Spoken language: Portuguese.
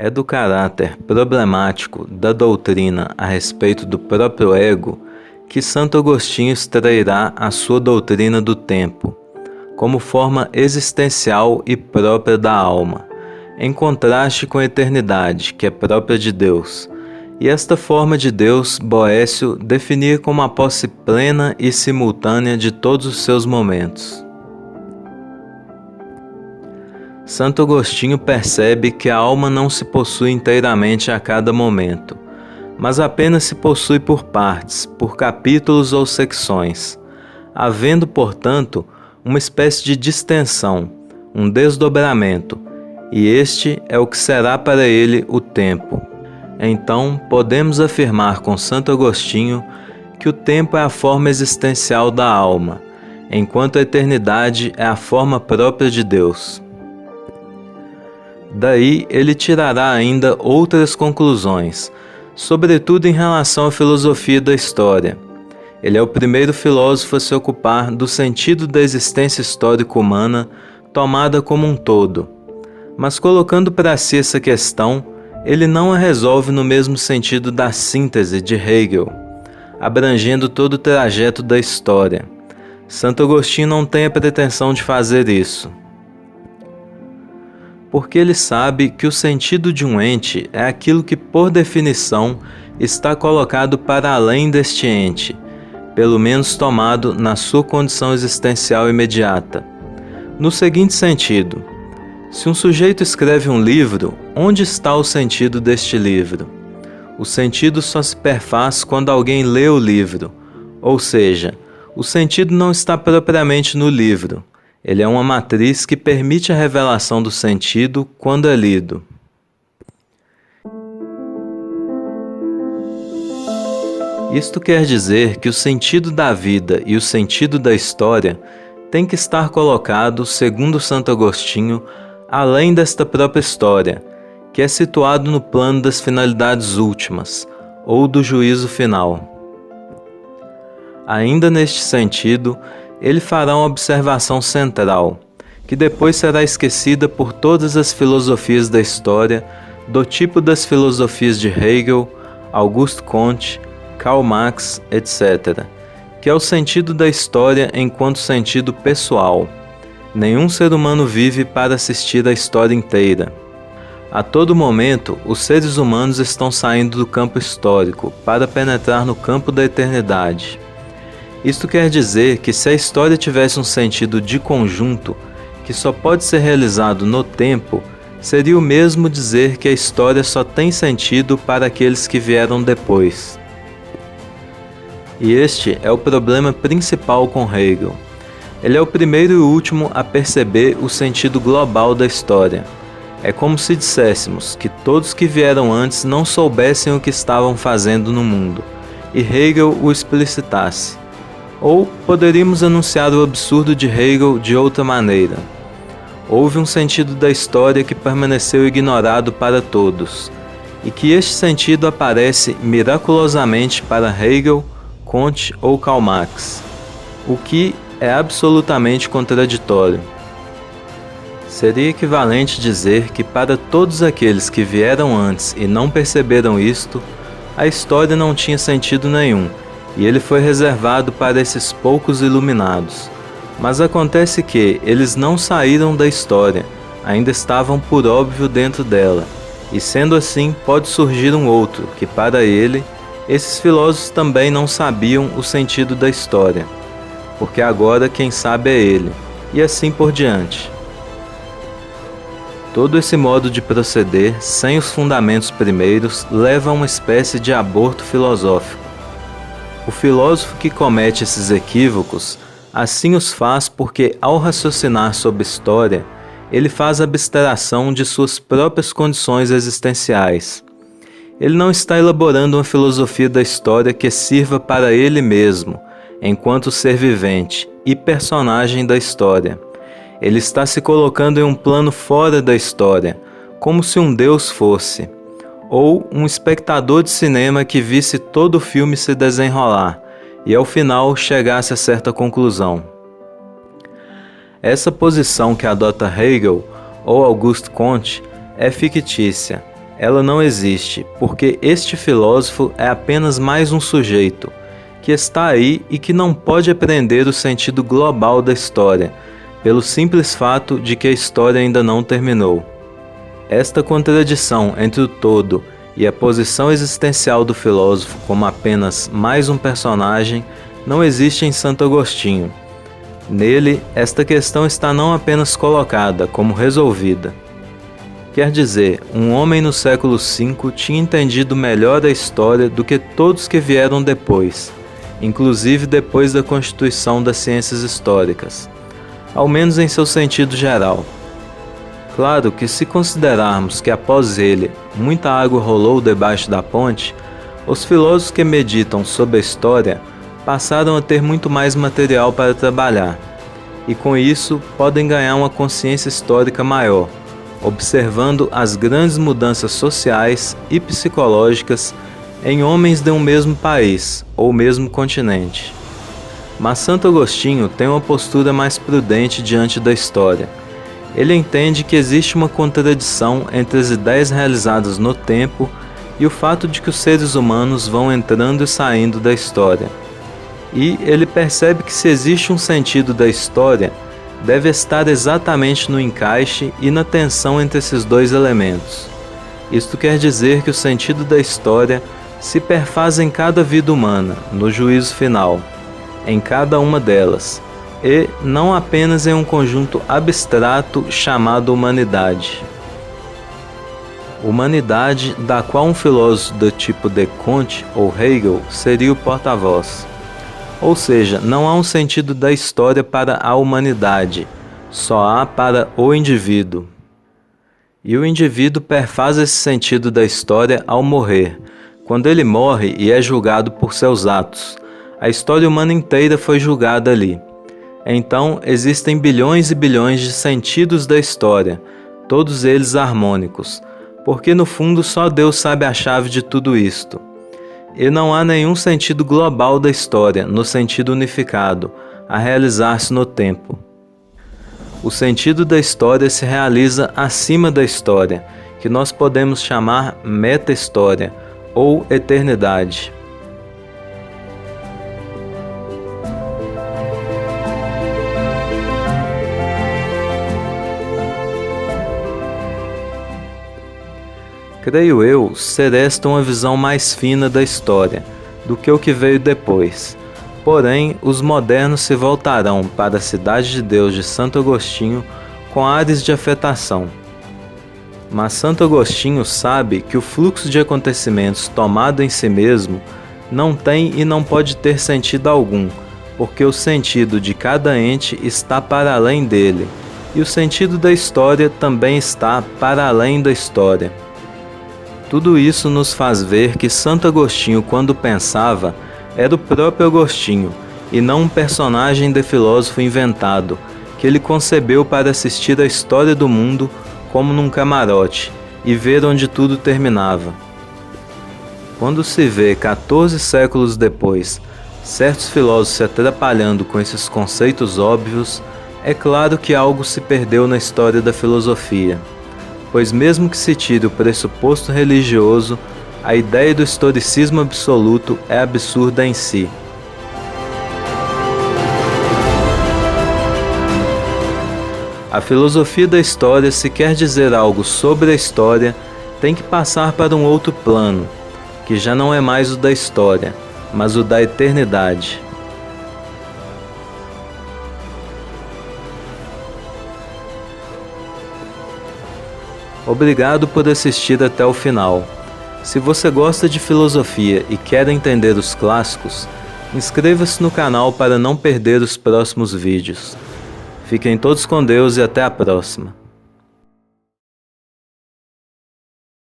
É do caráter problemático da doutrina a respeito do próprio ego que Santo Agostinho extrairá a sua doutrina do tempo, como forma existencial e própria da alma, em contraste com a eternidade, que é própria de Deus. E esta forma de Deus, Boécio definia como a posse plena e simultânea de todos os seus momentos. Santo Agostinho percebe que a alma não se possui inteiramente a cada momento, mas apenas se possui por partes, por capítulos ou secções, havendo, portanto, uma espécie de distensão, um desdobramento, e este é o que será para ele o tempo. Então, podemos afirmar com Santo Agostinho que o tempo é a forma existencial da alma, enquanto a eternidade é a forma própria de Deus. Daí ele tirará ainda outras conclusões, sobretudo em relação à filosofia da história. Ele é o primeiro filósofo a se ocupar do sentido da existência histórica humana tomada como um todo. Mas colocando para si essa questão, ele não a resolve no mesmo sentido da síntese de Hegel, abrangendo todo o trajeto da história. Santo Agostinho não tem a pretensão de fazer isso, porque ele sabe que o sentido de um ente é aquilo que, por definição, está colocado para além deste ente, pelo menos tomado na sua condição existencial imediata. No seguinte sentido: se um sujeito escreve um livro, onde está o sentido deste livro? O sentido só se perfaz quando alguém lê o livro, ou seja, o sentido não está propriamente no livro. Ele é uma matriz que permite a revelação do sentido quando é lido. Isto quer dizer que o sentido da vida e o sentido da história tem que estar colocado, segundo Santo Agostinho, além desta própria história, que é situado no plano das finalidades últimas, ou do juízo final. Ainda neste sentido, ele fará uma observação central, que depois será esquecida por todas as filosofias da história, do tipo das filosofias de Hegel, Auguste Comte, Karl Marx, etc., que é o sentido da história enquanto sentido pessoal. Nenhum ser humano vive para assistir à história inteira. A todo momento, os seres humanos estão saindo do campo histórico para penetrar no campo da eternidade. Isto quer dizer que se a história tivesse um sentido de conjunto, que só pode ser realizado no tempo, seria o mesmo dizer que a história só tem sentido para aqueles que vieram depois. E este é o problema principal com Hegel. Ele é o primeiro e último a perceber o sentido global da história. É como se disséssemos que todos que vieram antes não soubessem o que estavam fazendo no mundo, e Hegel o explicitasse. Ou poderíamos anunciar o absurdo de Hegel de outra maneira. Houve um sentido da história que permaneceu ignorado para todos, e que este sentido aparece miraculosamente para Hegel, Comte ou Karl Marx, o que é absolutamente contraditório. Seria equivalente dizer que para todos aqueles que vieram antes e não perceberam isto, a história não tinha sentido nenhum, e ele foi reservado para esses poucos iluminados. Mas acontece que eles não saíram da história, ainda estavam por óbvio dentro dela, e sendo assim pode surgir um outro, que para ele, esses filósofos também não sabiam o sentido da história, porque agora quem sabe é ele, e assim por diante. Todo esse modo de proceder, sem os fundamentos primeiros, leva a uma espécie de aborto filosófico. O filósofo que comete esses equívocos, assim os faz porque, ao raciocinar sobre história, ele faz abstração de suas próprias condições existenciais. Ele não está elaborando uma filosofia da história que sirva para ele mesmo, enquanto ser vivente, e personagem da história. Ele está se colocando em um plano fora da história, como se um Deus fosse, ou um espectador de cinema que visse todo o filme se desenrolar e ao final chegasse a certa conclusão. Essa posição que adota Hegel ou Auguste Comte é fictícia. Ela não existe, porque este filósofo é apenas mais um sujeito, que está aí e que não pode apreender o sentido global da história, pelo simples fato de que a história ainda não terminou. Esta contradição entre o todo e a posição existencial do filósofo como apenas mais um personagem não existe em Santo Agostinho. Nele, esta questão está não apenas colocada, como resolvida. Quer dizer, um homem no século V tinha entendido melhor a história do que todos que vieram depois, inclusive depois da constituição das ciências históricas, ao menos em seu sentido geral. Claro que se considerarmos que após ele muita água rolou debaixo da ponte, os filósofos que meditam sobre a história passaram a ter muito mais material para trabalhar, e com isso podem ganhar uma consciência histórica maior, observando as grandes mudanças sociais e psicológicas em homens de um mesmo país ou mesmo continente. Mas Santo Agostinho tem uma postura mais prudente diante da história. Ele entende que existe uma contradição entre as ideias realizadas no tempo e o fato de que os seres humanos vão entrando e saindo da história. E ele percebe que se existe um sentido da história, deve estar exatamente no encaixe e na tensão entre esses dois elementos. Isto quer dizer que o sentido da história se perfaz em cada vida humana, no juízo final, em cada uma delas, e não apenas em um conjunto abstrato chamado humanidade. Humanidade da qual um filósofo do tipo de Comte ou Hegel seria o porta-voz. Ou seja, não há um sentido da história para a humanidade, só há para o indivíduo. E o indivíduo perfaz esse sentido da história ao morrer. Quando ele morre e é julgado por seus atos, a história humana inteira foi julgada ali. Então, existem bilhões e bilhões de sentidos da história, todos eles harmônicos, porque no fundo só Deus sabe a chave de tudo isto. E não há nenhum sentido global da história, no sentido unificado, a realizar-se no tempo. O sentido da história se realiza acima da história, que nós podemos chamar meta-história ou eternidade. Creio eu ser esta uma visão mais fina da história do que o que veio depois. Porém, os modernos se voltarão para a Cidade de Deus de Santo Agostinho com ares de afetação. Mas Santo Agostinho sabe que o fluxo de acontecimentos tomado em si mesmo não tem e não pode ter sentido algum, porque o sentido de cada ente está para além dele, e o sentido da história também está para além da história. Tudo isso nos faz ver que Santo Agostinho, quando pensava, era o próprio Agostinho, e não um personagem de filósofo inventado, que ele concebeu para assistir a história do mundo como num camarote, e ver onde tudo terminava. Quando se vê 14 séculos depois, certos filósofos se atrapalhando com esses conceitos óbvios, é claro que algo se perdeu na história da filosofia. Pois mesmo que se tire o pressuposto religioso, a ideia do historicismo absoluto é absurda em si. A filosofia da história, se quer dizer algo sobre a história, tem que passar para um outro plano, que já não é mais o da história, mas o da eternidade. Obrigado por assistir até o final. Se você gosta de filosofia e quer entender os clássicos, inscreva-se no canal para não perder os próximos vídeos. Fiquem todos com Deus e até a próxima.